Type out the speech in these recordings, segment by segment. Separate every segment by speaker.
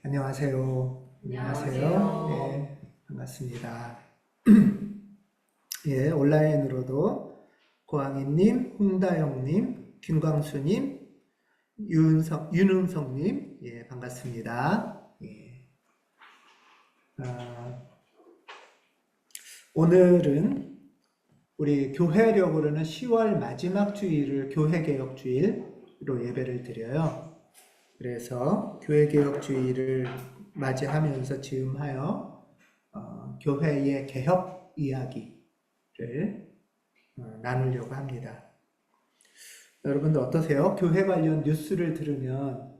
Speaker 1: 안녕하세요. 안녕하세요.
Speaker 2: 안녕하세요.
Speaker 1: 예, 반갑습니다. 예, 온라인으로도 고항이님, 홍다영님, 김광수님, 윤은성님, 예, 반갑습니다. 예. 아, 오늘은 우리 교회력으로는 10월 마지막 주일을 교회개혁주일로 예배를 드려요. 그래서 교회개혁주의를 맞이하면서 즈음하여 교회의 개혁 이야기를 나누려고 합니다. 여러분들 어떠세요? 교회 관련 뉴스를 들으면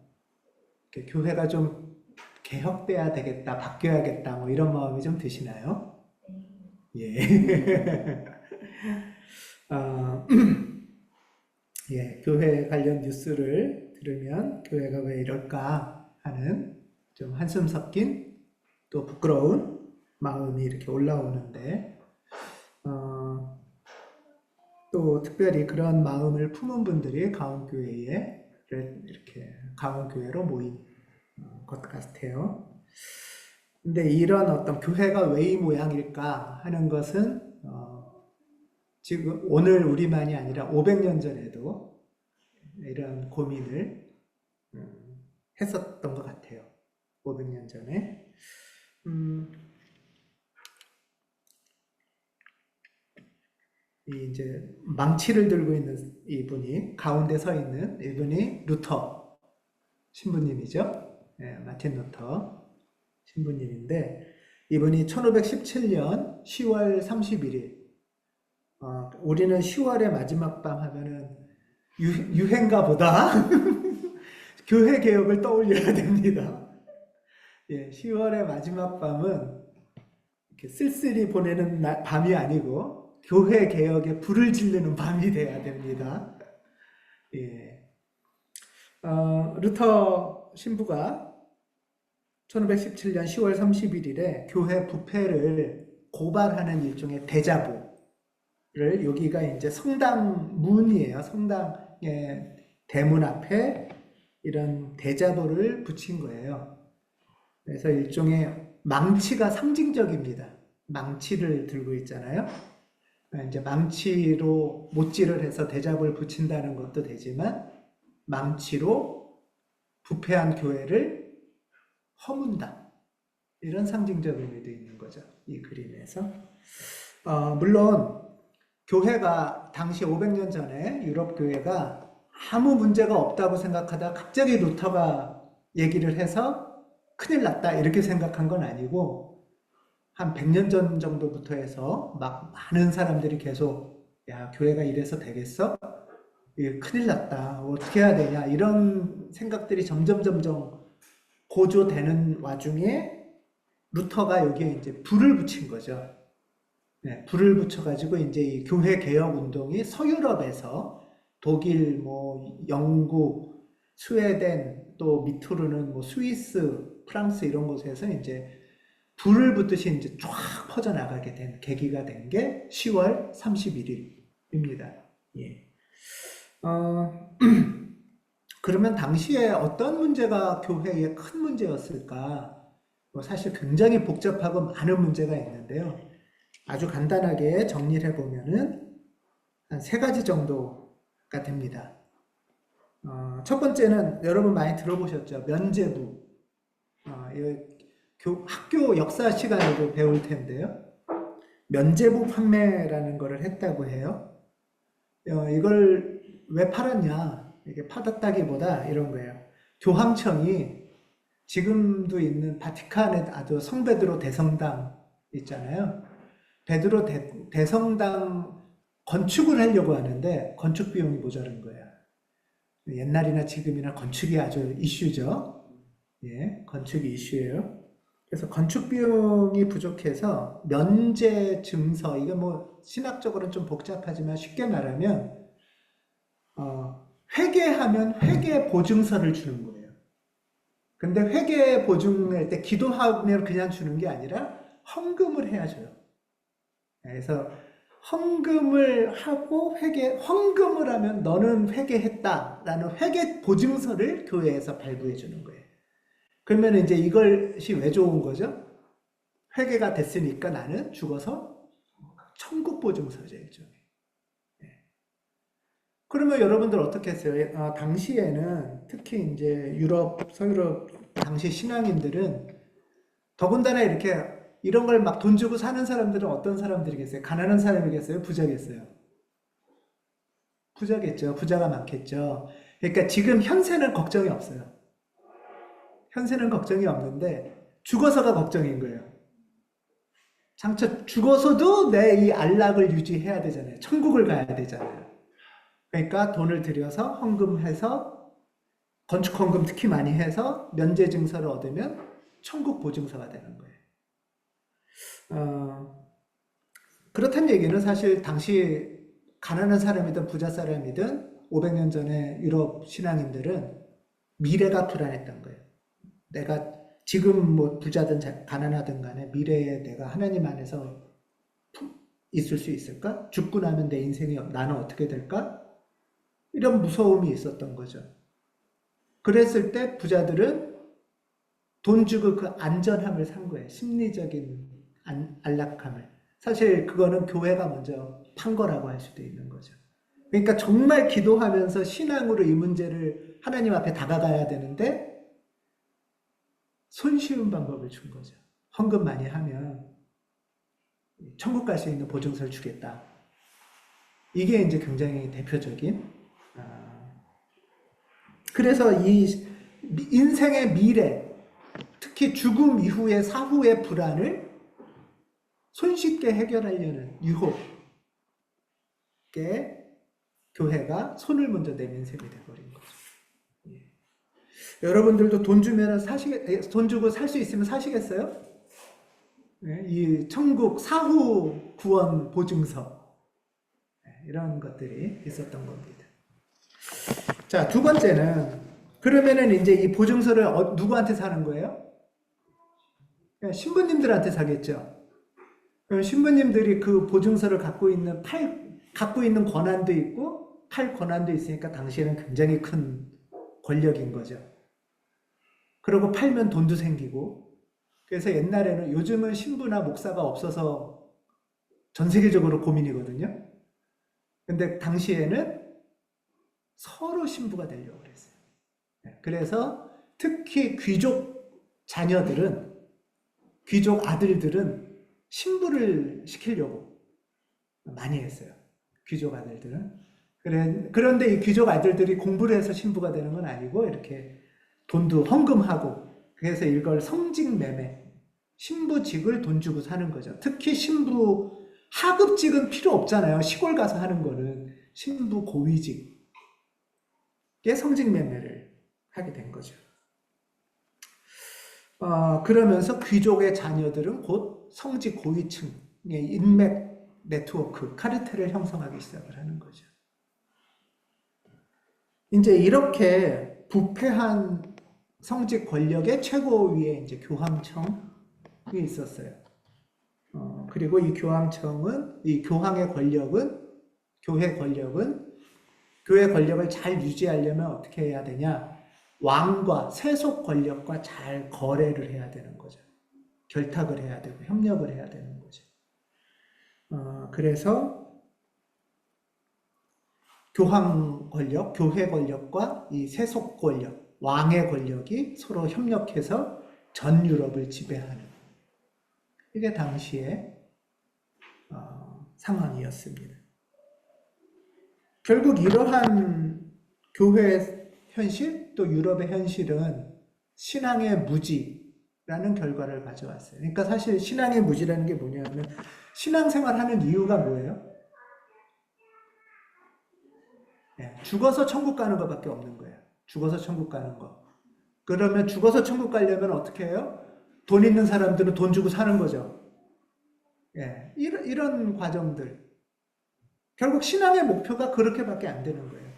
Speaker 1: 교회가 좀 개혁돼야 되겠다, 바뀌어야겠다, 뭐 이런 마음이 좀 드시나요? 예. 어, 예, 교회 관련 뉴스를 들으면 교회가 왜 이럴까 하는 좀 한숨 섞인 또 부끄러운 마음이 이렇게 올라오는데, 또 특별히 그런 마음을 품은 분들이 가온교회에 이렇게 가온교회로 모인 것 같아요. 근데 이런 어떤 교회가 왜 이 모양일까 하는 것은 지금 오늘 우리만이 아니라 500년 전에도 이런 고민을 했었던 것 같아요. 500년 전에. 이제 망치를 들고 있는 이분이 가운데 서 있는 이분이 루터 신부님이죠. 네, 마틴 루터 신부님인데 이분이 1517년 10월 31일 우리는 10월의 마지막 밤 하면은 유행가 보다 교회 개혁을 떠올려야 됩니다. 예, 10월의 마지막 밤은 이렇게 쓸쓸히 보내는 밤이 아니고 교회 개혁에 불을 지르는 밤이 돼야 됩니다. 예. 루터 신부가 1517년 10월 31일에 교회 부패를 고발하는 일종의 대자보를 여기가 이제 성당 문이에요. 성당의 대문 앞에 이런 대자보를 붙인 거예요. 그래서 일종의 망치가 상징적입니다. 망치를 들고 있잖아요. 이제 망치로 못질을 해서 대잡을 붙인다는 것도 되지만 망치로 부패한 교회를 허문다. 이런 상징적 의미도 있는 거죠. 이 그림에서. 물론 교회가 당시 500년 전에 유럽 교회가 아무 문제가 없다고 생각하다 갑자기 루터가 얘기를 해서 큰일 났다 이렇게 생각한 건 아니고 한 100년 전 정도부터 해서 막 많은 사람들이 계속 야 교회가 이래서 되겠어? 이게 큰일 났다. 어떻게 해야 되냐 이런 생각들이 점점 고조되는 와중에 루터가 여기에 이제 불을 붙인 거죠. 네, 불을 붙여가지고 이제 이 교회 개혁 운동이 서유럽에서 독일, 뭐 영국, 스웨덴 또 밑으로는 뭐 스위스, 프랑스 이런 곳에서 이제 불을 붙듯이 이제 쫙 퍼져나가게 된 계기가 된 게 10월 31일입니다. 예. 그러면 당시에 어떤 문제가 교회의 큰 문제였을까? 뭐 사실 굉장히 복잡하고 많은 문제가 있는데요. 아주 간단하게 정리를 해보면은 한 세 가지 정도가 됩니다. 첫 번째는 여러분 많이 들어보셨죠? 면죄부. 학교 역사 시간에도 배울 텐데요. 면죄부 판매라는 것을 했다고 해요. 이걸 왜 팔았냐? 이게 팔았다기보다 이런 거예요. 교황청이 지금도 있는 바티칸에 아주 성베드로 대성당 있잖아요. 베드로 대성당 건축을 하려고 하는데 건축 비용이 모자란 거예요. 옛날이나 지금이나 건축이 아주 이슈죠. 예, 건축이 이슈예요. 그래서 건축 비용이 부족해서 면제 증서, 이게 뭐 신학적으로는 좀 복잡하지만 쉽게 말하면 회개하면 회개 보증서를 주는 거예요. 근데 회개 보증할 때 기도하면 그냥 주는 게 아니라 헌금을 해야 줘요. 그래서 헌금을 하고 헌금을 하면 너는 회개했다라는 회개 보증서를 교회에서 발부해 주는 거예요. 그러면 이제 이것이 왜 좋은 거죠? 회개가 됐으니까 나는 죽어서 천국 보증서죠, 일종의. 예. 그러면 여러분들 어떻게 했어요? 당시에는 특히 이제 유럽, 서유럽 당시 신앙인들은 더군다나 이렇게 이런 걸 막 돈 주고 사는 사람들은 어떤 사람들이겠어요? 가난한 사람이겠어요? 부자겠어요? 부자겠죠. 부자가 많겠죠. 그러니까 지금 현세는 걱정이 없어요. 현세는 걱정이 없는데 죽어서가 걱정인 거예요. 장차 죽어서도 내 이 안락을 유지해야 되잖아요. 천국을 가야 되잖아요. 그러니까 돈을 들여서 헌금해서 건축 헌금 특히 많이 해서 면제 증서를 얻으면 천국 보증서가 되는 거예요. 그렇다는 얘기는 사실 당시 가난한 사람이든 부자 사람이든 500년 전에 유럽 신앙인들은 미래가 불안했던 거예요. 내가 지금 뭐 부자든 가난하든 간에 미래에 내가 하나님 안에서 있을 수 있을까? 죽고 나면 내 인생이 나는 어떻게 될까? 이런 무서움이 있었던 거죠. 그랬을 때 부자들은 돈 주고 그 안전함을 산 거예요. 심리적인 안락함을. 사실 그거는 교회가 먼저 판 거라고 할 수도 있는 거죠. 그러니까 정말 기도하면서 신앙으로 이 문제를 하나님 앞에 다가가야 되는데 손쉬운 방법을 준 거죠. 헌금 많이 하면 천국 갈 수 있는 보증서를 주겠다. 이게 이제 굉장히 대표적인. 그래서 이 인생의 미래, 특히 죽음 이후의 사후의 불안을 손쉽게 해결하려는 유혹에 교회가 손을 먼저 내민 셈이 되어버린 거죠. 예. 여러분들도 돈 주면 돈 주고 살 수 있으면 사시겠어요? 예, 이 천국 사후 구원 보증서, 이런 것들이 있었던 겁니다. 자, 두 번째는 그러면은 이제 이 보증서를 누구한테 사는 거예요? 신부님들한테 사겠죠. 그럼 신부님들이 그 보증서를 갖고 있는 권한도 있고 팔 권한도 있으니까 당시에는 굉장히 큰 권력인 거죠. 그리고 팔면 돈도 생기고. 그래서 옛날에는, 요즘은 신부나 목사가 없어서 전 세계적으로 고민이거든요. 근데 당시에는 서로 신부가 되려고 그랬어요. 그래서 특히 귀족 자녀들은, 귀족 아들들은 신부를 시키려고 많이 했어요. 귀족 아들들은. 그런데 이 귀족 아들들이 공부를 해서 신부가 되는 건 아니고 이렇게 돈도 헌금하고, 그래서 이걸 성직매매, 신부직을 돈 주고 사는 거죠. 특히 신부 하급직은 필요 없잖아요. 시골 가서 하는 거는 신부 고위직의 성직매매를 하게 된 거죠. 그러면서 귀족의 자녀들은 곧 성직 고위층의 인맥 네트워크, 카르텔을 형성하기 시작을 하는 거죠. 이제 이렇게 부패한 성직 권력의 최고위에 이제 교황청이 있었어요. 그리고 이 교황청은, 이 교황의 권력은, 교회 권력을 잘 유지하려면 어떻게 해야 되냐? 왕과 세속 권력과 잘 거래를 해야 되는 거죠. 결탁을 해야 되고 협력을 해야 되는 거죠. 그래서 교황 권력, 교회 권력과 이 세속 권력, 왕의 권력이 서로 협력해서 전 유럽을 지배하는, 이게 당시의 상황이었습니다. 결국 이러한 교회의 현실, 또 유럽의 현실은 신앙의 무지라는 결과를 가져왔어요. 그러니까 사실 신앙의 무지라는 게 뭐냐면, 신앙생활하는 이유가 뭐예요? 죽어서 천국 가는 것밖에 없는 거예요. 죽어서 천국 가는 거. 그러면 죽어서 천국 가려면 어떻게 해요? 돈 있는 사람들은 돈 주고 사는 거죠. 이런 과정들. 결국 신앙의 목표가 그렇게밖에 안 되는 거예요.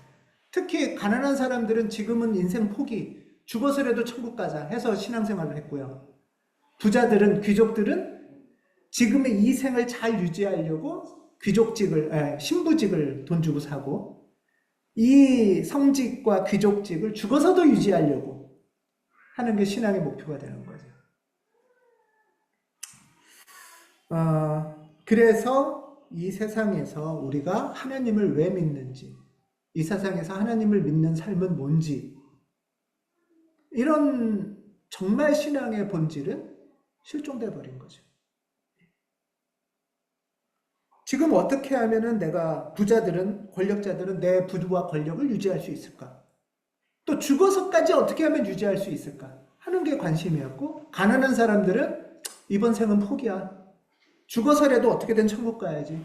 Speaker 1: 특히 가난한 사람들은 지금은 인생 포기, 죽어서라도 천국 가자 해서 신앙생활을 했고요. 부자들은, 귀족들은 지금의 이 생을 잘 유지하려고 신부직을 돈 주고 사고, 이 성직과 귀족직을 죽어서도 유지하려고 하는 게 신앙의 목표가 되는 거죠. 그래서 이 세상에서 우리가 하나님을 왜 믿는지, 이 세상에서 하나님을 믿는 삶은 뭔지, 이런 정말 신앙의 본질은 실종돼 버린 거죠. 지금 어떻게 하면은 내가 부자들은, 권력자들은 내 부와 권력을 유지할 수 있을까? 또 죽어서까지 어떻게 하면 유지할 수 있을까? 하는 게 관심이었고, 가난한 사람들은 이번 생은 포기야. 죽어서라도 어떻게든 천국 가야지.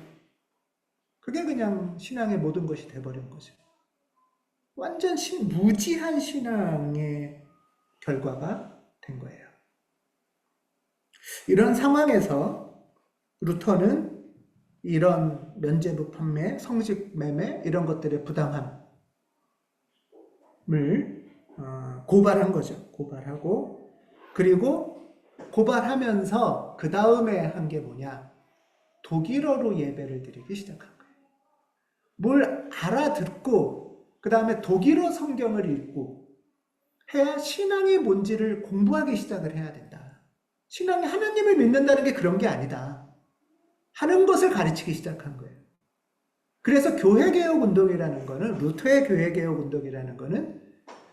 Speaker 1: 그게 그냥 신앙의 모든 것이 돼버린 거죠. 완전 무지한 신앙의 결과가 된 거예요. 이런 상황에서 루터는 이런 면죄부 판매, 성직 매매 이런 것들의 부당함을 고발한 거죠. 고발하고, 그리고 고발하면서 그 다음에 한 게 뭐냐? 독일어로 예배를 드리기 시작한 거예요. 뭘 알아듣고 그 다음에 독일어 성경을 읽고 해야 신앙의 본질을 공부하기 시작을 해야 된다. 신앙이 하나님을 믿는다는 게 그런 게 아니다 하는 것을 가르치기 시작한 거예요. 그래서 교회개혁운동이라는 거는, 루터의 교회개혁운동이라는 거는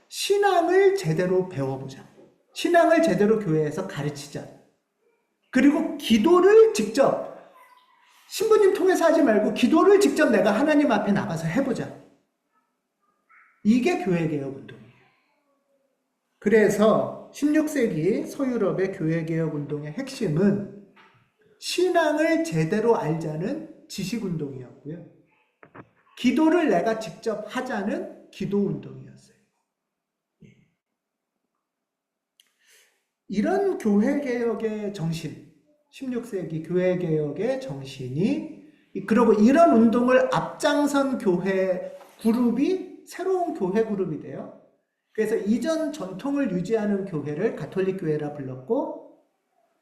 Speaker 1: 신앙을 제대로 배워보자. 신앙을 제대로 교회에서 가르치자. 그리고 기도를 직접, 신부님 통해서 하지 말고 기도를 직접 내가 하나님 앞에 나가서 해보자. 이게 교회개혁운동이에요. 그래서 16세기 서유럽의 교회개혁운동의 핵심은 신앙을 제대로 알자는 지식운동이었고요. 기도를 내가 직접 하자는 기도운동이었어요. 이런 교회개혁의 정신, 16세기 교회개혁의 정신이, 그리고 이런 운동을 앞장선 교회 그룹이 새로운 교회 그룹이 돼요. 그래서 이전 전통을 유지하는 교회를 가톨릭 교회라 불렀고,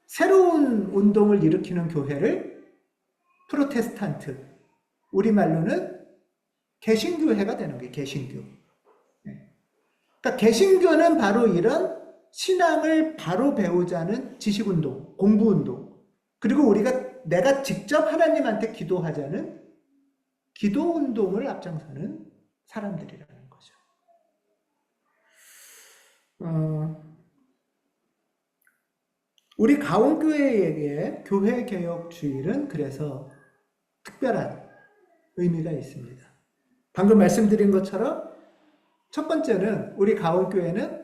Speaker 1: 새로운 운동을 일으키는 교회를 프로테스탄트, 우리말로는 개신교회가 되는 거예요. 개신교. 그러니까 개신교는 바로 이런 신앙을 바로 배우자는 지식운동, 공부운동, 그리고 내가 직접 하나님한테 기도하자는 기도운동을 앞장서는 사람들이라는 거죠. 우리 가온교회에게 교회개혁주일은 그래서 특별한 의미가 있습니다. 방금 말씀드린 것처럼 첫 번째는 우리 가온교회는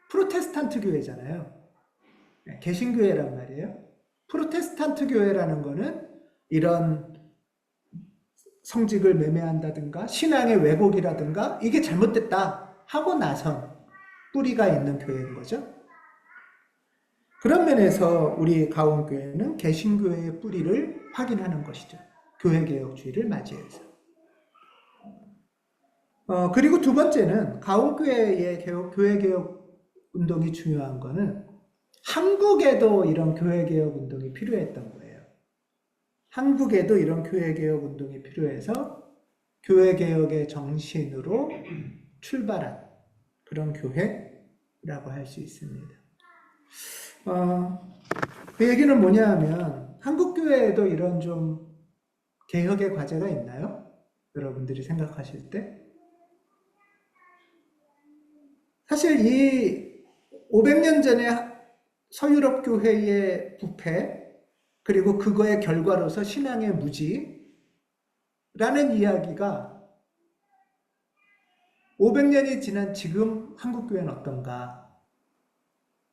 Speaker 1: 프로테스탄트 교회잖아요. 개신교회란 말이에요. 프로테스탄트 교회라는 거는 이런 성직을 매매한다든가 신앙의 왜곡이라든가 이게 잘못됐다 하고 나선 뿌리가 있는 교회인 거죠. 그런 면에서 우리 가온교회는 개신교회의 뿌리를 확인하는 것이죠. 교회개혁주의를 맞이해서. 그리고 두 번째는 가온교회의 교회개혁 운동이 중요한 거는 한국에도 이런 교회개혁 운동이 필요했던 거예요. 한국에도 이런 교회개혁 운동이 필요해서 교회개혁의 정신으로 출발한 그런 교회라고 할 수 있습니다. 그 얘기는 뭐냐 하면 한국교회에도 이런 좀 개혁의 과제가 있나요? 여러분들이 생각하실 때? 사실 이 500년 전에 서유럽 교회의 부패, 그리고 그거의 결과로서 신앙의 무지라는 이야기가 500년이 지난 지금 한국교회는 어떤가?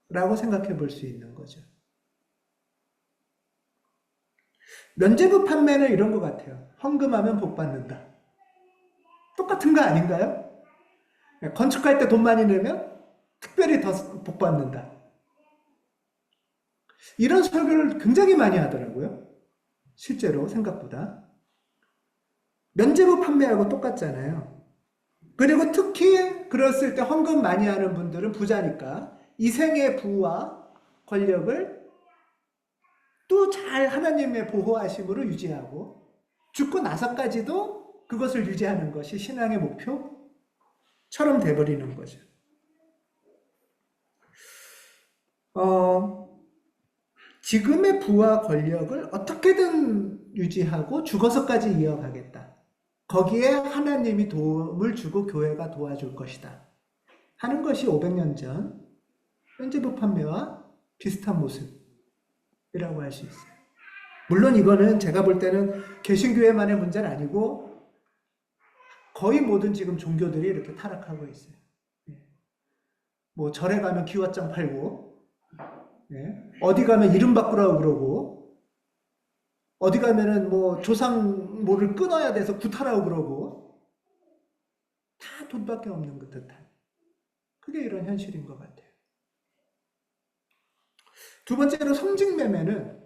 Speaker 1: 라고 생각해 볼 수 있는 거죠. 면죄부 판매는 이런 것 같아요. 헌금하면 복 받는다. 똑같은 거 아닌가요? 건축할 때 돈 많이 내면 특별히 더 복 받는다. 이런 설교를 굉장히 많이 하더라고요. 실제로 생각보다. 면죄부 판매하고 똑같잖아요. 그리고 특히 그랬을 때 헌금 많이 하는 분들은 부자니까 이 생의 부와 권력을 또 잘 하나님의 보호하심으로 유지하고 죽고 나서까지도 그것을 유지하는 것이 신앙의 목표처럼 돼버리는 거죠. 어, 지금의 부와 권력을 어떻게든 유지하고 죽어서까지 이어가겠다. 거기에 하나님이 도움을 주고 교회가 도와줄 것이다. 하는 것이 500년 전 현지부 판매와 비슷한 모습이라고 할 수 있어요. 물론 이거는 제가 볼 때는 개신교회만의 문제는 아니고 거의 모든 지금 종교들이 이렇게 타락하고 있어요. 뭐 절에 가면 기와장 팔고, 어디 가면 이름 바꾸라고 그러고, 어디 가면은 뭐 조상 뭐를 끊어야 돼서 구타라고 그러고, 다 돈밖에 없는 그 듯한. 그게 이런 현실인 것 같아요. 두 번째로 성직매매는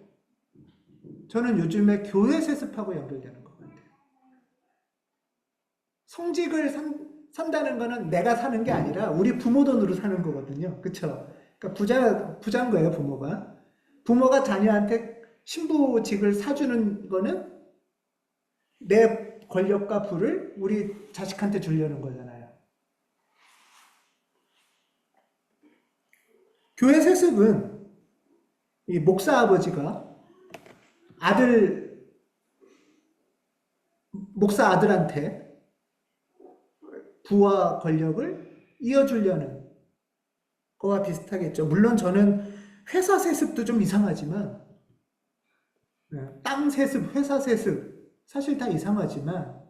Speaker 1: 저는 요즘에 교회 세습하고 연결되는 것 같아요. 성직을 산다는 거는 내가 사는 게 아니라 우리 부모 돈으로 사는 거거든요. 그쵸? 그러니까 부자인 거예요, 부모가. 부모가 자녀한테 신부직을 사주는 거는 내 권력과 부를 우리 자식한테 주려는 거잖아요. 교회 세습은 이 목사 아버지가 목사 아들한테 부와 권력을 이어주려는 거와 비슷하겠죠. 물론 저는 회사 세습도 좀 이상하지만, 땅 세습, 회사 세습, 사실 다 이상하지만,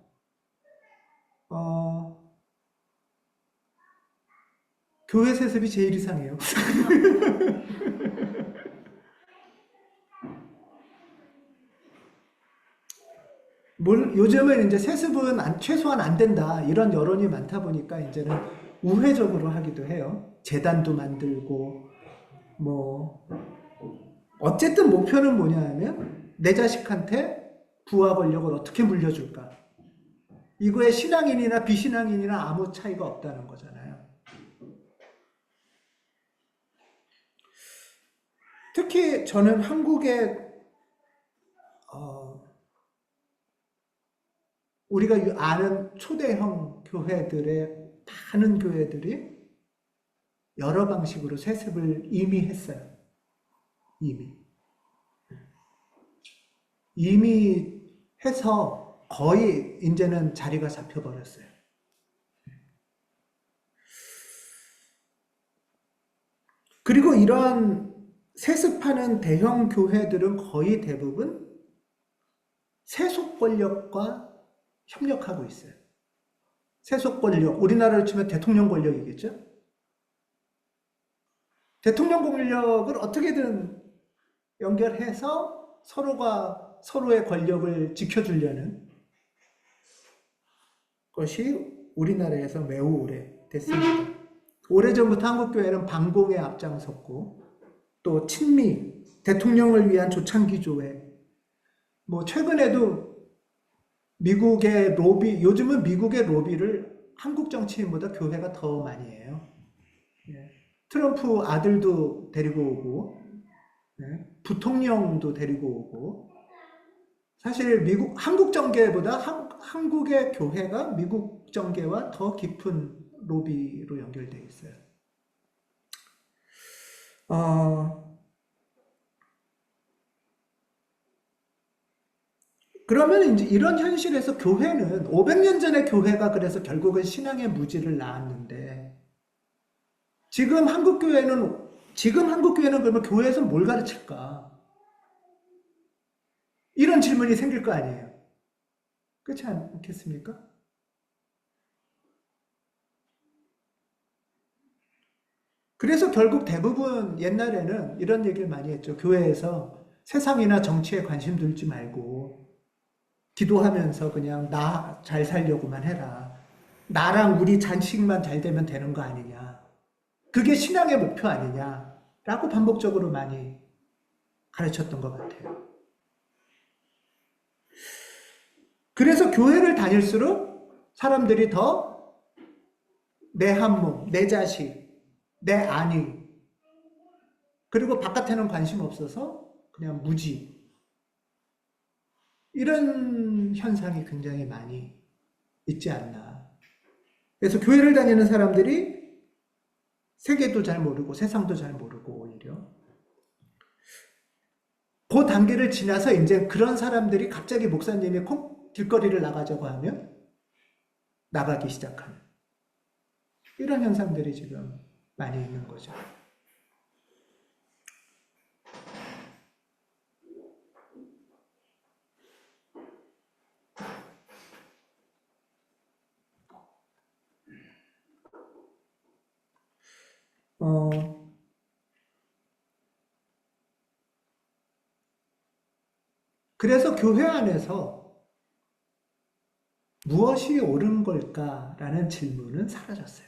Speaker 1: 교회 세습이 제일 이상해요. 요즘은 이제 세습은 최소한 안 된다. 이런 여론이 많다 보니까 이제는 우회적으로 하기도 해요. 재단도 만들고, 뭐, 어쨌든 목표는 뭐냐 하면 내 자식한테 부와 권력을 어떻게 물려줄까. 이거에 신앙인이나 비신앙인이나 아무 차이가 없다는 거잖아요. 특히 저는 한국의 우리가 아는 초대형 교회들의 많은 교회들이 여러 방식으로 세습을 이미 했어요. 이미 해서 거의 이제는 자리가 잡혀버렸어요. 그리고 이러한 세습하는 대형 교회들은 거의 대부분 세속 권력과 협력하고 있어요. 세속 권력, 우리나라로 치면 대통령 권력이겠죠? 대통령 권력을 어떻게든 연결해서 서로가 서로의 권력을 지켜주려는 것이 우리나라에서 매우 오래 됐습니다. 오래전부터 한국교회는 방공에 앞장섰고, 또 친미, 대통령을 위한 조창기 조회, 뭐 최근에도 미국의 로비, 요즘은 미국의 로비를 한국 정치인보다 교회가 더 많이 해요. 트럼프 아들도 데리고 오고, 부통령도 데리고 오고, 사실 한국 정계보다 한국의 교회가 미국 정계와 더 깊은 로비로 연결되어 있어요. 그러면 이제 이런 현실에서 교회는 500년 전의 교회가 그래서 결국은 신앙의 무지를 낳았는데 지금 한국 교회는 그러면 교회에서 뭘 가르칠까? 이런 질문이 생길 거 아니에요. 그렇지 않겠습니까? 그래서 결국 대부분 옛날에는 이런 얘기를 많이 했죠. 교회에서 세상이나 정치에 관심 들지 말고 기도하면서 그냥 나 잘 살려고만 해라. 나랑 우리 자식만 잘 되면 되는 거 아니냐. 그게 신앙의 목표 아니냐. 라고 반복적으로 많이 가르쳤던 것 같아요. 그래서 교회를 다닐수록 사람들이 더 내 한몸, 내 자식, 내 아니, 그리고 바깥에는 관심 없어서 그냥 무지. 이런 현상이 굉장히 많이 있지 않나. 그래서 교회를 다니는 사람들이 세계도 잘 모르고 세상도 잘 모르고 오히려 단계를 지나서 이제 그런 사람들이 갑자기 목사님이 길거리를 나가자고 하면 나가기 시작하는 이런 현상들이 지금 많이 있는 거죠. 그래서 교회 안에서 무엇이 옳은 걸까라는 질문은 사라졌어요.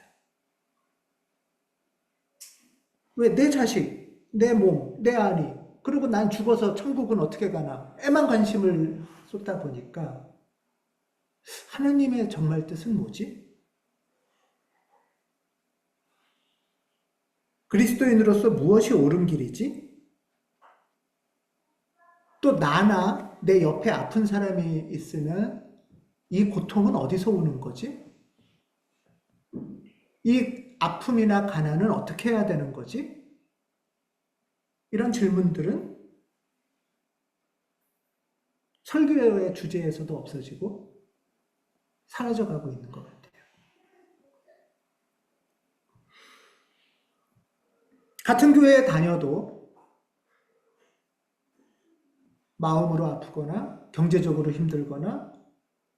Speaker 1: 왜 내 자식, 내 몸, 내 아니, 그리고 난 죽어서 천국은 어떻게 가나 에만 관심을 쏟다 보니까 하나님의 정말 뜻은 뭐지? 그리스도인으로서 무엇이 옳은 길이지? 또 나나 내 옆에 아픈 사람이 있으면 이 고통은 어디서 오는 거지? 이 아픔이나 가난은 어떻게 해야 되는 거지? 이런 질문들은 설교의 주제에서도 없어지고 사라져가고 있는 것 같아요. 같은 교회에 다녀도 마음으로 아프거나 경제적으로 힘들거나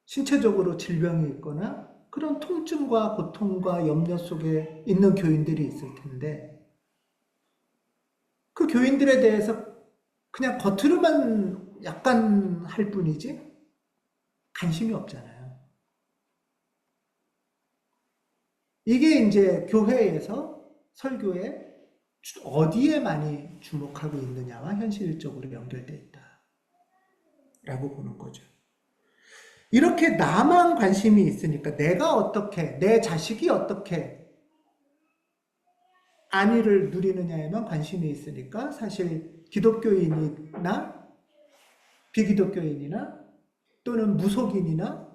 Speaker 1: 신체적으로 질병이 있거나 그런 통증과 고통과 염려 속에 있는 교인들이 있을 텐데 그 교인들에 대해서 그냥 겉으로만 약간 할 뿐이지 관심이 없잖아요. 이게 이제 교회에서 설교에 어디에 많이 주목하고 있느냐와 현실적으로 연결되어 있다라고 보는 거죠. 이렇게 나만 관심이 있으니까 내가 어떻게, 내 자식이 어떻게 안위를 누리느냐에만 관심이 있으니까 사실 기독교인이나 비기독교인이나 또는 무속인이나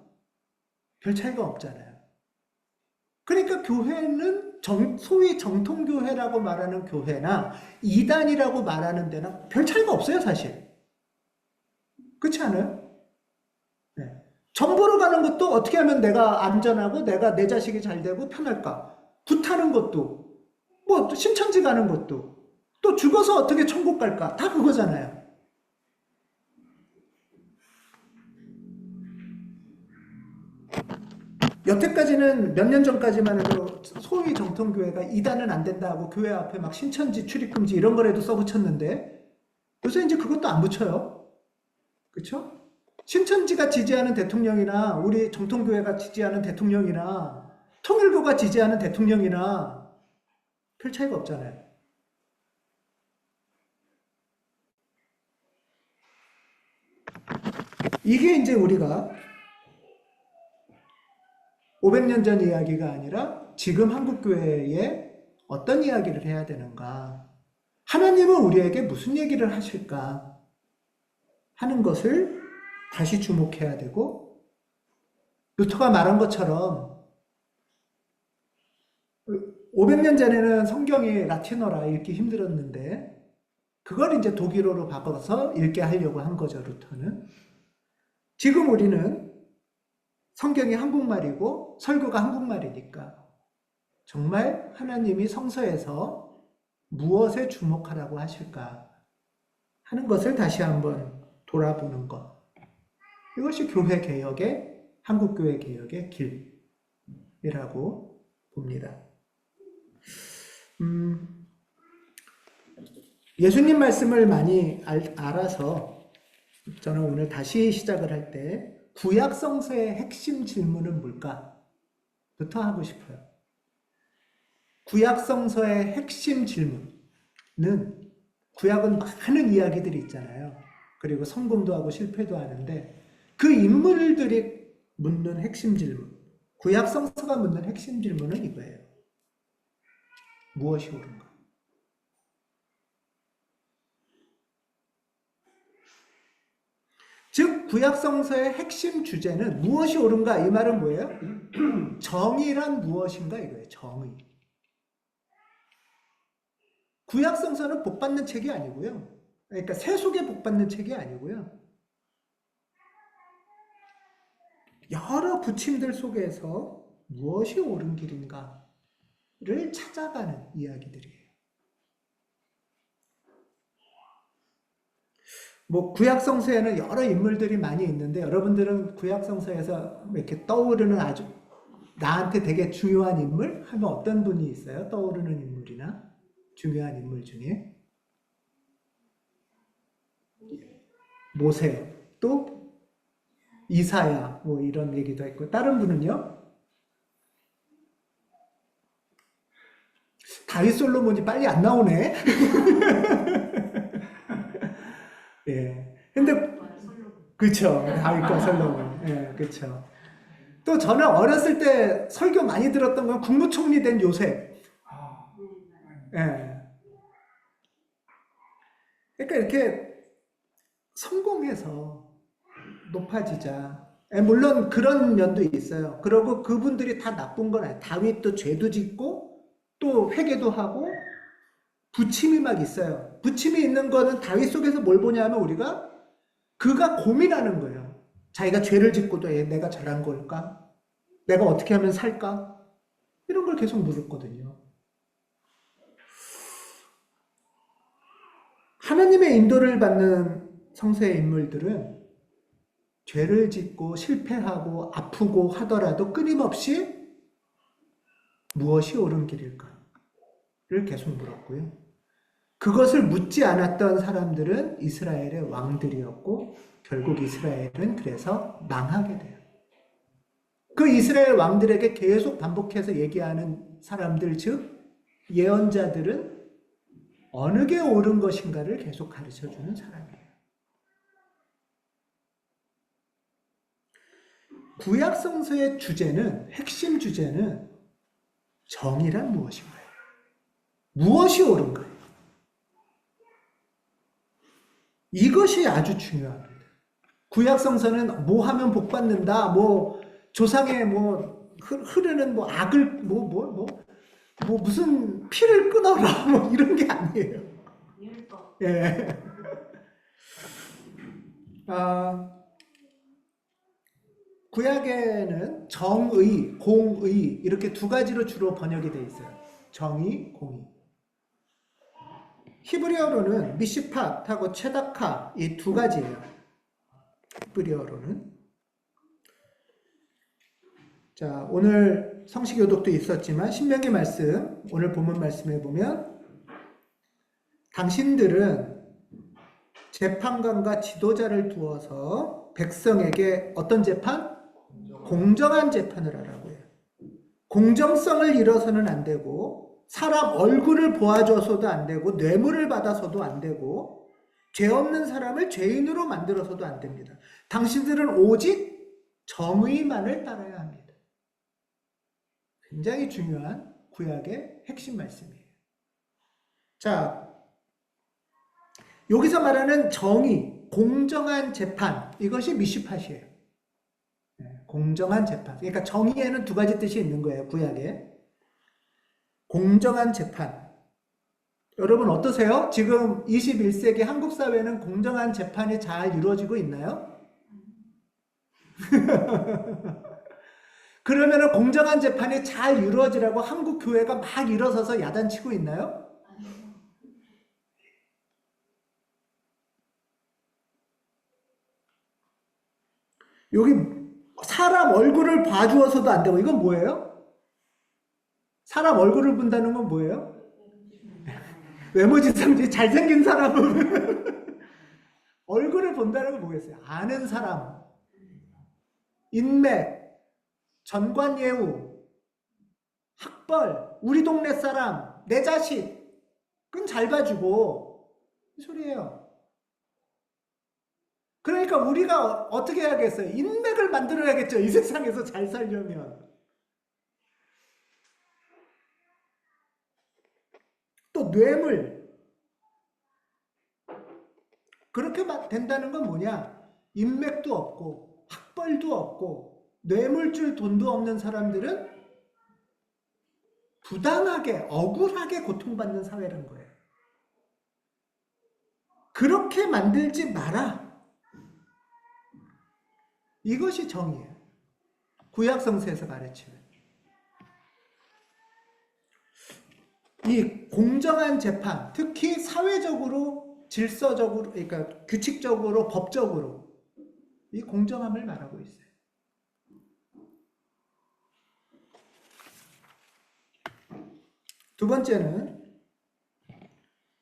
Speaker 1: 별 차이가 없잖아요. 그러니까 교회는 소위 정통교회라고 말하는 교회나 이단이라고 말하는 데나 별 차이가 없어요, 사실. 그렇지 않아요? 네. 점 보러 가는 것도 어떻게 하면 내가 안전하고 내가 내 자식이 잘 되고 편할까? 굿하는 것도, 뭐 신천지 가는 것도, 또 죽어서 어떻게 천국 갈까? 다 그거잖아요. 여태까지는 몇 년 전까지만 해도 소위 정통교회가 이단은 안 된다 하고 교회 앞에 막 신천지 출입금지 이런 거라도 써붙였는데 요새 이제 그것도 안 붙여요. 그렇죠? 신천지가 지지하는 대통령이나 우리 정통교회가 지지하는 대통령이나 통일교가 지지하는 대통령이나 별 차이가 없잖아요. 이게 이제 우리가 500년 전 이야기가 아니라 지금 한국교회에 어떤 이야기를 해야 되는가? 하나님은 우리에게 무슨 얘기를 하실까? 하는 것을 다시 주목해야 되고, 루터가 말한 것처럼 500년 전에는 성경이 라틴어라 읽기 힘들었는데 그걸 이제 독일어로 바꿔서 읽게 하려고 한 거죠, 루터는. 지금 우리는 성경이 한국말이고 설교가 한국말이니까 정말 하나님이 성서에서 무엇에 주목하라고 하실까 하는 것을 다시 한번 돌아보는 것. 이것이 교회 개혁의, 한국교회 개혁의 길이라고 봅니다. 예수님 말씀을 많이 알아서 저는 오늘 다시 시작을 할 때 구약 성서의 핵심 질문은 뭘까? 부터 하고 싶어요. 구약 성서의 핵심 질문은 구약은 많은 이야기들이 있잖아요. 그리고 성공도 하고 실패도 하는데 그 인물들이 묻는 핵심 질문, 구약 성서가 묻는 핵심 질문은 이거예요. 무엇이 옳은가? 즉 구약 성서의 핵심 주제는 무엇이 옳은가? 이 말은 뭐예요? 정의란 무엇인가 이거예요. 정의. 구약 성서는 복 받는 책이 아니고요. 그러니까 세속에 복 받는 책이 아니고요. 여러 부침들 속에서 무엇이 옳은 길인가를 찾아가는 이야기들이에요. 뭐 구약성서에는 여러 인물들이 많이 있는데 여러분들은 구약성서에서 이렇게 떠오르는 아주 나한테 되게 중요한 인물 하면 어떤 분이 있어요? 떠오르는 인물이나 중요한 인물 중에 모세, 또 이사야 뭐 이런 얘기도 있고 다른 분은요? 다윗 솔로몬이 빨리 안 나오네. 예. 근데 그쵸. 다윗과 솔로몬. 예, 그쵸. 또 저는 어렸을 때 설교 많이 들었던 건 국무총리 된 요셉. 예. 그러니까 이렇게 성공해서 높아지자. 예, 물론 그런 면도 있어요. 그리고 그분들이 다 나쁜 건 아니에요. 다윗도 죄도 짓고 또 회개도 하고 부침이 막 있어요. 부침이 있는 거는 다윗 속에서 뭘 보냐면 우리가 그가 고민하는 거예요. 자기가 죄를 짓고도 내가 잘한 걸까? 내가 어떻게 하면 살까? 이런 걸 계속 물었거든요. 하나님의 인도를 받는 성서의 인물들은 죄를 짓고 실패하고 아프고 하더라도 끊임없이 무엇이 옳은 길일까를 계속 물었고요. 그것을 묻지 않았던 사람들은 이스라엘의 왕들이었고 결국 이스라엘은 그래서 망하게 돼요. 그 이스라엘 왕들에게 계속 반복해서 얘기하는 사람들, 즉 예언자들은 어느 게 옳은 것인가를 계속 가르쳐주는 사람이에요. 구약성서의 주제는, 핵심 주제는 정의란 무엇인가요? 무엇이 옳은가요? 이것이 아주 중요합니다. 구약성서는 뭐 하면 복 받는다, 뭐 조상의 뭐 흐르는 뭐 악을 뭐 무슨 피를 끊어라 뭐 이런 게 아니에요. 예. 구약에는 정의, 공의 이렇게 두 가지로 주로 번역이 되어 있어요. 정의, 공의. 히브리어로는 미시팟하고 체다카 이 두 가지예요. 히브리어로는. 자, 오늘 성시교독도 있었지만 신명기 말씀, 오늘 본문 말씀에 보면 당신들은 재판관과 지도자를 두어서 백성에게 어떤 재판? 공정한 재판을 하라고 해요. 공정성을 잃어서는 안 되고 사람 얼굴을 보아줘서도 안 되고 뇌물을 받아서도 안 되고 죄 없는 사람을 죄인으로 만들어서도 안 됩니다. 당신들은 오직 정의만을 따라야 합니다. 굉장히 중요한 구약의 핵심 말씀이에요. 자, 여기서 말하는 정의, 공정한 재판, 이것이 미시팟이에요. 공정한 재판. 그러니까 정의에는 두 가지 뜻이 있는 거예요, 구약에. 공정한 재판. 여러분 어떠세요? 지금 21세기 한국 사회는 공정한 재판이 잘 이루어지고 있나요? 그러면 공정한 재판이 잘 이루어지라고 한국 교회가 막 일어서서 야단치고 있나요? 여기 사람 얼굴을 봐주어서도 안 되고 이건 뭐예요? 사람 얼굴을 본다는 건 뭐예요? 외모지상주의 잘생긴 사람은 얼굴을 본다는 건 뭐겠어요? 아는 사람, 인맥, 전관예우, 학벌, 우리 동네 사람, 내 자식, 그건 잘 봐주고 이 소리예요. 그러니까 우리가 어떻게 해야겠어요? 인맥을 만들어야겠죠. 이 세상에서 잘 살려면. 또 뇌물. 그렇게 된다는 건 뭐냐? 인맥도 없고 학벌도 없고 뇌물줄 돈도 없는 사람들은 부당하게 억울하게 고통받는 사회라는 거예요. 그렇게 만들지 마라. 이것이 정의예요. 구약 성서에서 가르치는. 이 공정한 재판, 특히 사회적으로, 질서적으로, 그러니까 규칙적으로, 법적으로 이 공정함을 말하고 있어요. 두 번째는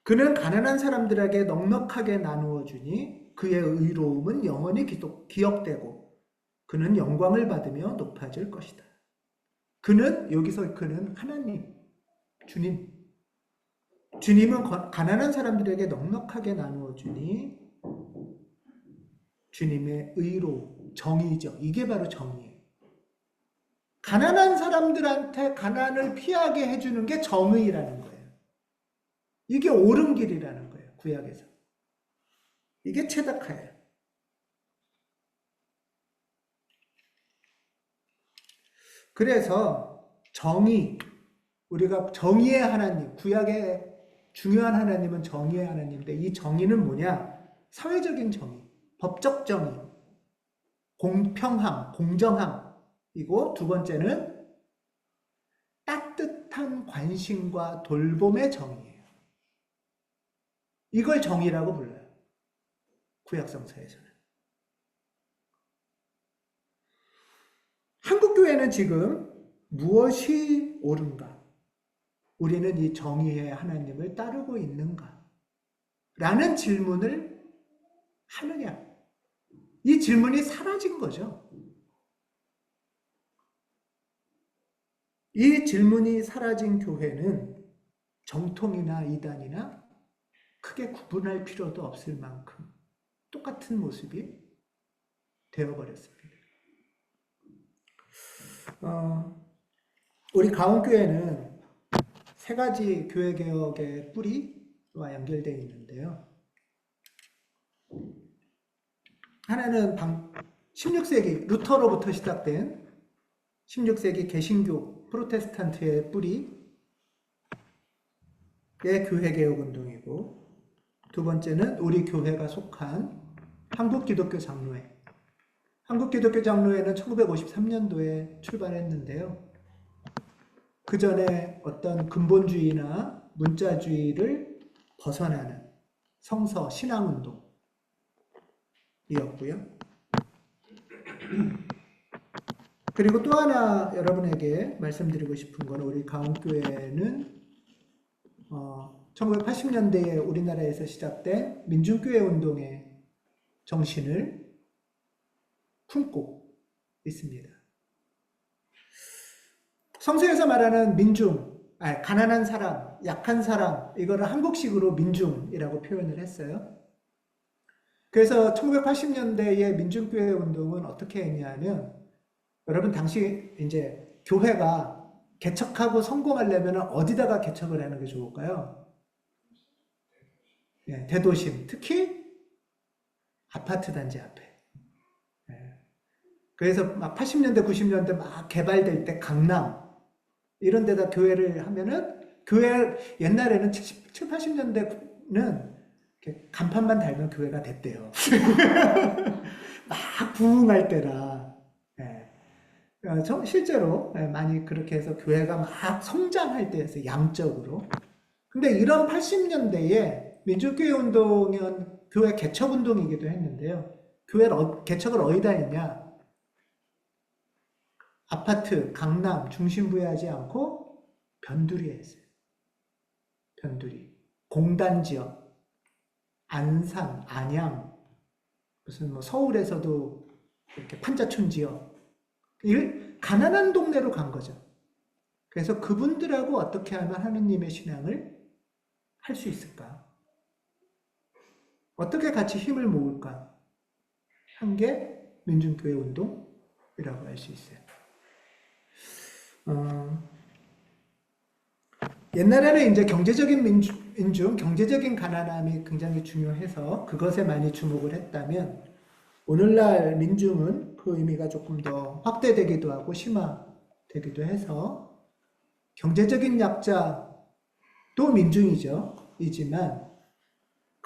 Speaker 1: 그는 가난한 사람들에게 넉넉하게 나누어 주니 그의 의로움은 영원히 기억되고 그는 영광을 받으며 높아질 것이다. 그는, 여기서 그는 하나님, 주님. 주님은 가난한 사람들에게 넉넉하게 나누어 주니 주님의 의로, 정의죠. 이게 바로 정의예요. 가난한 사람들한테 가난을 피하게 해주는 게 정의라는 거예요. 이게 옳은 길이라는 거예요. 구약에서. 이게 체다카예요. 그래서 정의, 우리가 정의의 하나님, 구약의 중요한 하나님은 정의의 하나님인데 이 정의는 뭐냐? 사회적인 정의, 법적 정의, 공평함, 공정함이고 두 번째는 따뜻한 관심과 돌봄의 정의예요. 이걸 정의라고 불러요. 구약성서에서는. 한국교회는 지금 무엇이 옳은가? 우리는 이 정의의 하나님을 따르고 있는가? 라는 질문을 하느냐? 이 질문이 사라진 거죠. 이 질문이 사라진 교회는 정통이나 이단이나 크게 구분할 필요도 없을 만큼 똑같은 모습이 되어버렸습니다. 우리 가온교회는 세 가지 교회개혁의 뿌리와 연결되어 있는데요. 하나는 16세기 루터로부터 시작된 16세기 개신교 프로테스탄트의 뿌리의 교회개혁운동이고 두 번째는 우리 교회가 속한 한국기독교장로회. 한국기독교장로회는 1953년도에 출발했는데요. 그 전에 어떤 근본주의나 문자주의를 벗어나는 성서 신앙운동이었고요. 그리고 또 하나 여러분에게 말씀드리고 싶은 건 우리 가온교회는 1980년대에 우리나라에서 시작된 민중교회 운동의 정신을 품고 있습니다. 성서에서 말하는 민중, 가난한 사람, 약한 사람, 이거를 한국식으로 민중이라고 표현을 했어요. 그래서 1980년대의 민중교회 운동은 어떻게 했냐면, 여러분 당시 이제 교회가 개척하고 성공하려면 어디다가 개척을 하는 게 좋을까요? 네, 대도심, 특히 아파트 단지 앞에. 그래서 막 80년대, 90년대 막 개발될 때 강남 이런 데다 교회를 하면은 교회 옛날에는 70, 80년대는 간판만 달면 교회가 됐대요. 막 부흥할 때라. 실제로 많이 그렇게 해서 교회가 막 성장할 때였어요. 양적으로. 근데 이런 80년대에 민주교회 운동은 교회 개척 운동이기도 했는데요. 교회 개척을 어디다 했냐? 아파트, 강남 중심부에 하지 않고 변두리에 했어요. 변두리. 공단지역, 안산, 안양, 무슨 뭐 서울에서도 이렇게 판자촌 지역. 가난한 동네로 간 거죠. 그래서 그분들하고 어떻게 하면 하느님의 신앙을 할 수 있을까? 어떻게 같이 힘을 모을까? 한 게 민중교회 운동이라고 할 수 있어요. 옛날에는 이제 경제적인 민중, 경제적인 가난함이 굉장히 중요해서 그것에 많이 주목을 했다면 오늘날 민중은 그 의미가 조금 더 확대되기도 하고 심화되기도 해서 경제적인 약자도 민중이죠. 이지만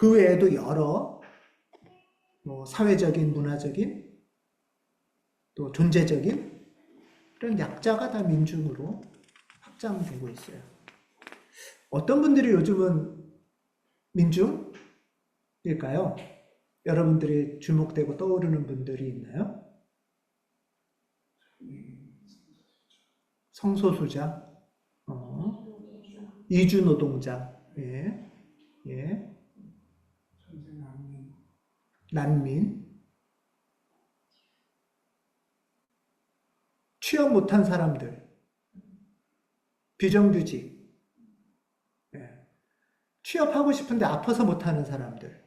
Speaker 1: 그 외에도 여러 뭐 사회적인, 문화적인, 또 존재적인 이런 약자가 다 민중으로 확장되고 있어요. 어떤 분들이 요즘은 민중일까요? 여러분들이 주목되고 떠오르는 분들이 있나요? 성소수자, 이주 노동자, 예, 예, 난민, 취업 못한 사람들, 비정규직, 예, 취업하고 싶은데 아파서 못하는 사람들,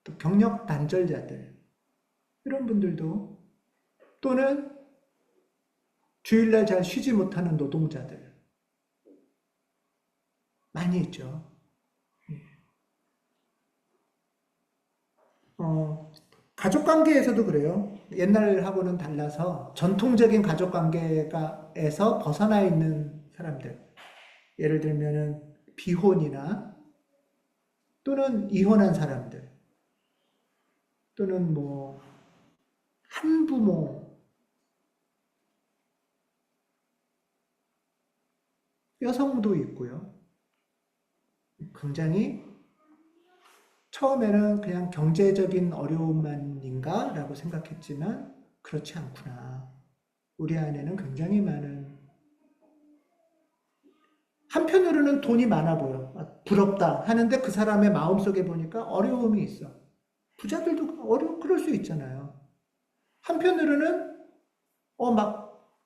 Speaker 1: 또 경력 단절자들, 이런 분들도, 또는 주일날 잘 쉬지 못하는 노동자들, 많이 있죠. 가족 관계에서도 그래요. 옛날하고는 달라서 전통적인 가족 관계에서 벗어나 있는 사람들. 예를 들면은 비혼이나 또는 이혼한 사람들. 또는 뭐 한부모 여성도 있고요. 굉장히 처음에는 그냥 경제적인 어려움만인가? 라고 생각했지만 그렇지 않구나. 우리 안에는 굉장히 많은, 한편으로는 돈이 많아 보여. 부럽다 하는데 그 사람의 마음속에 보니까 어려움이 있어. 부자들도 그럴 수 있잖아요. 한편으로는 막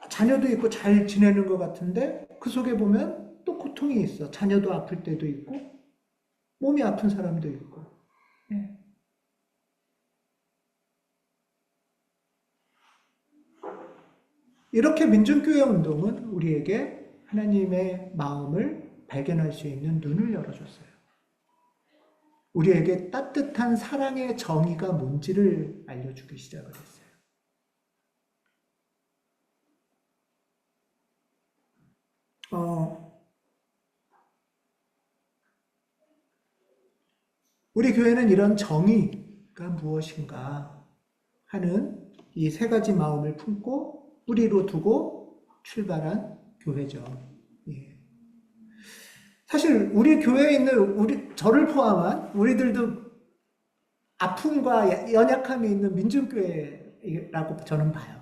Speaker 1: 자녀도 있고 잘 지내는 것 같은데 그 속에 보면 또 고통이 있어. 자녀도 아플 때도 있고 몸이 아픈 사람도 있고. 예. 이렇게 민중교회 운동은 우리에게 하나님의 마음을 발견할 수 있는 눈을 열어줬어요. 우리에게 따뜻한 사랑의 정의가 뭔지를 알려주기 시작을 했어요. 우리 교회는 이런 정의가 무엇인가 하는 이 세 가지 마음을 품고 뿌리로 두고 출발한 교회죠. 예. 사실 우리 교회에 있는 저를 포함한 우리들도 아픔과 연약함이 있는 민중교회라고 저는 봐요.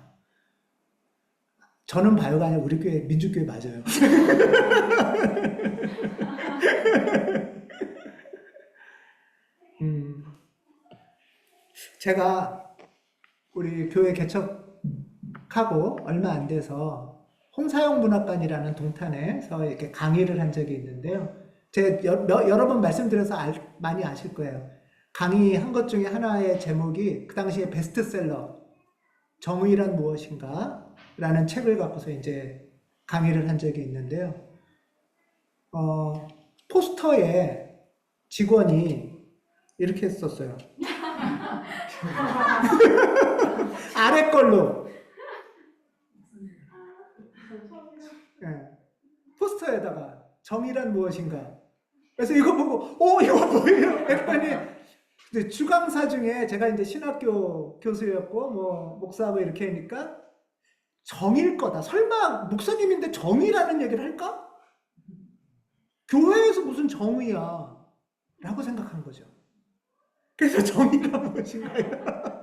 Speaker 1: 저는 봐요가 아니라 우리 교회 민중교회 맞아요. 제가 우리 교회 개척하고 얼마 안 돼서 홍사용 문학관이라는 동탄에서 이렇게 강의를 한 적이 있는데요. 제가 여러 번 말씀드려서 많이 아실 거예요. 강의한 것 중에 하나의 제목이 그 당시에 베스트셀러 정의란 무엇인가 라는 책을 갖고서 이제 강의를 한 적이 있는데요. 포스터에 직원이 이렇게 썼어요. 아래 걸로. 네. 포스터에다가 정의란 무엇인가. 그래서 이거 보고, 이거 뭐예요? 했더니, 주강사 중에 제가 이제 신학교 교수였고, 뭐, 목사하고 이렇게 하니까, 정의일 거다. 설마 목사님인데 정의라는 얘기를 할까? 교회에서 무슨 정의야? 라고 생각한 거죠. 그래서 정의가 무엇인가요?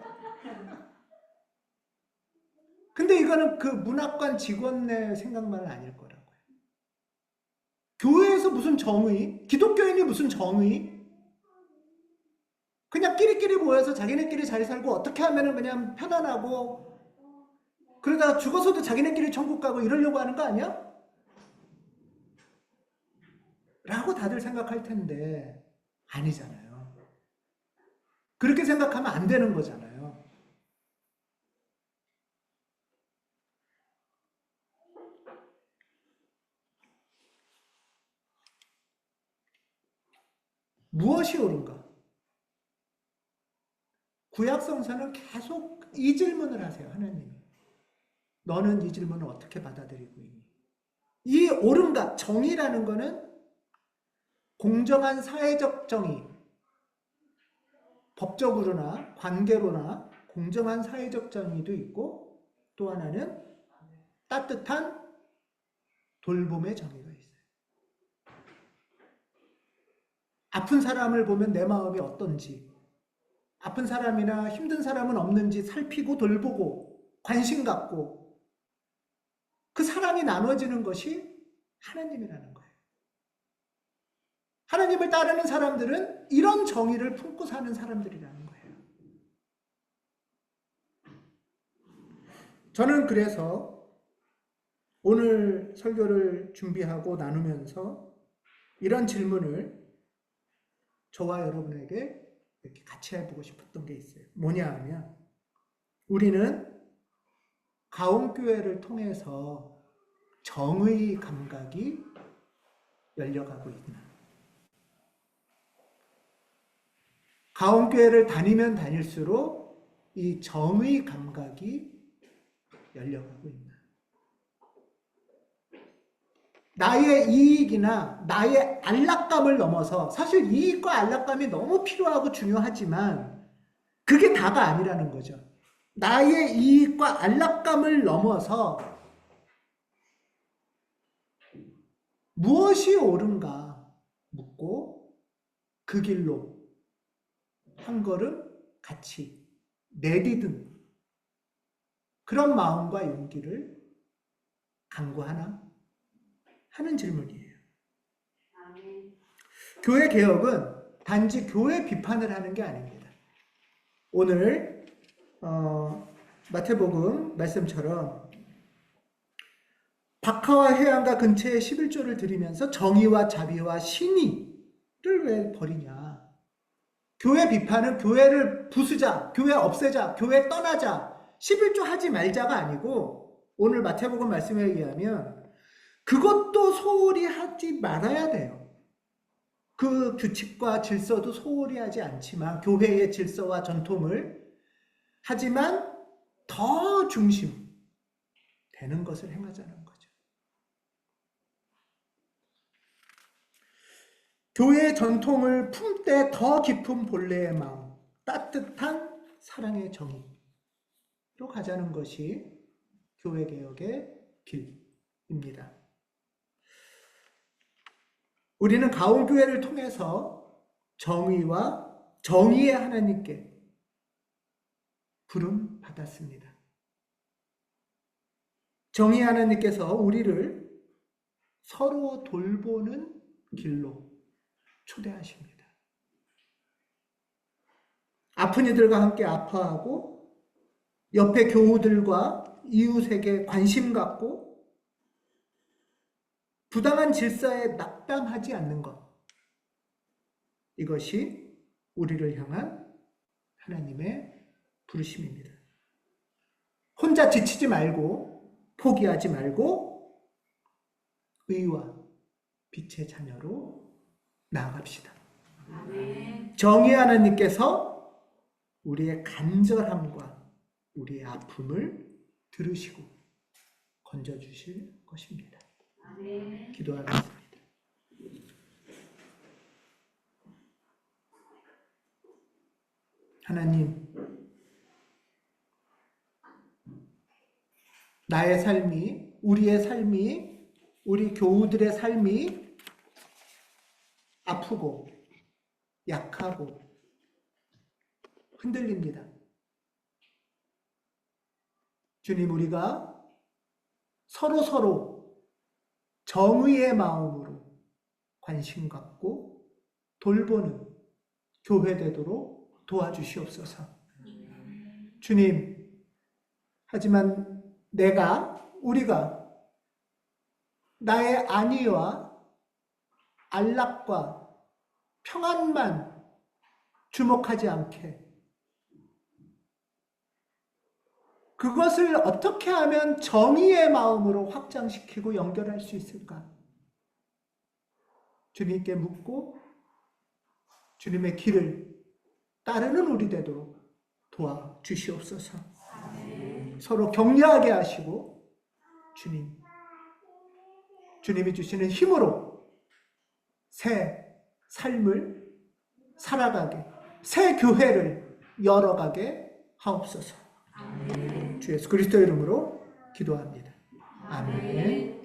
Speaker 1: 근데 이거는 그 문학관 직원의 생각만은 아닐 거라고요. 교회에서 무슨 정의? 기독교인이 무슨 정의? 그냥 끼리끼리 모여서 자기네끼리 잘 살고 어떻게 하면 그냥 편안하고 그러다가 죽어서도 자기네끼리 천국 가고 이러려고 하는 거 아니야? 라고 다들 생각할 텐데 아니잖아요. 그렇게 생각하면 안 되는 거잖아요. 무엇이 옳은가? 구약성서는 계속 이 질문을 하세요. 하나님이. 너는 이 질문을 어떻게 받아들이고 있니? 이 옳은가, 정의라는 거는 공정한 사회적 정의, 법적으로나 관계로나 공정한 사회적 정의도 있고, 또 하나는 따뜻한 돌봄의 정의가 있어요. 아픈 사람을 보면 내 마음이 어떤지, 아픈 사람이나 힘든 사람은 없는지 살피고 돌보고 관심 갖고 그 사랑이 나눠지는 것이 하나님이라는 거예요. 하나님을 따르는 사람들은 이런 정의를 품고 사는 사람들이라는 거예요. 저는 그래서 오늘 설교를 준비하고 나누면서 이런 질문을 저와 여러분에게 이렇게 같이 해보고 싶었던 게 있어요. 뭐냐 하면, 우리는 가온교회를 통해서 정의 감각이 열려가고 있나? 가온교회를 다니면 다닐수록 이 정의 감각이 열려가고 있나? 나의 이익이나 나의 안락감을 넘어서, 사실 이익과 안락감이 너무 필요하고 중요하지만 그게 다가 아니라는 거죠. 나의 이익과 안락감을 넘어서 무엇이 옳은가 묻고 그 길로 한 걸음 같이 내디든 그런 마음과 용기를 강구하나 하는 질문이에요. 교회 개혁은 단지 교회 비판을 하는 게 아닙니다. 오늘 마태복음 말씀처럼 박하와 해안가 근처에 11조를 드리면서 정의와 자비와 신의를 왜 버리냐? 교회 비판은 교회를 부수자, 교회 없애자, 교회 떠나자, 11조 하지 말자가 아니고, 오늘 마태복음 말씀에 의하면 그것도 소홀히 하지 말아야 돼요. 그 규칙과 질서도 소홀히 하지 않지만, 교회의 질서와 전통을, 하지만 더 중심 되는 것을 행하자는 거죠. 교회의 전통을 품되 더 깊은 본래의 마음, 따뜻한 사랑의 정의로 가자는 것이 교회 개혁의 길입니다. 우리는 가온교회를 통해서 정의와 정의의 하나님께 부름 받았습니다. 정의의 하나님께서 우리를 서로 돌보는 길로 초대하십니다. 아픈 이들과 함께 아파하고 옆에 교우들과 이웃에게 관심 갖고 부당한 질서에 낙담하지 않는 것, 이것이 우리를 향한 하나님의 부르심입니다. 혼자 지치지 말고 포기하지 말고 의와 빛의 자녀로 나아갑시다. 아멘. 정의 하나님께서 우리의 간절함과 우리의 아픔을 들으시고 건져주실 것입니다. 아멘. 기도하겠습니다. 하나님, 나의 삶이, 우리의 삶이, 우리 교우들의 삶이 아프고 약하고 흔들립니다. 주님, 우리가 서로 정의의 마음으로 관심 갖고 돌보는 교회 되도록 도와주시옵소서. 주님, 하지만 우리가 나의 안위와 안락과 평안만 주목하지 않게, 그것을 어떻게 하면 정의의 마음으로 확장시키고 연결할 수 있을까? 주님께 묻고 주님의 길을 따르는 우리 되도록 도와주시옵소서. 서로 격려하게 하시고 주님이 주시는 힘으로 새 삶을 살아가게, 새 교회를 열어가게 하옵소서. 주 예수 그리스도 이름으로 기도합니다. 아멘.